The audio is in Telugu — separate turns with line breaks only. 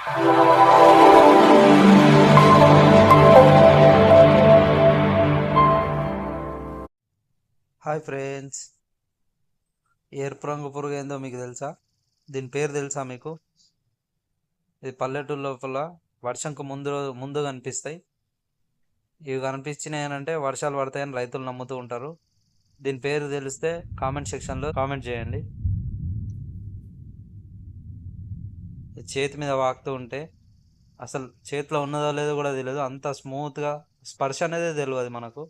హాయ్ ఫ్రెండ్స్, ఎరుపు రంగు పురుగు ఏందో మీకు తెలుసా? దీని పేరు తెలుసా మీకు? ఇది పల్లెటూరు లోపల వర్షంకు ముందు కనిపిస్తాయి. ఇవి కనిపించినాయి అంటే వర్షాలు పడతాయని రైతులు నమ్ముతూ ఉంటారు. దీని పేరు తెలిస్తే కామెంట్ సెక్షన్లో కామెంట్ చేయండి. ఇది చేతి మీద వాకుతూ ఉంటే అసలు చేతిలో ఉన్నదో లేదో కూడా తెలియదు, అంత స్మూత్గా స్పర్శ అనేది తెలియదు మనకు.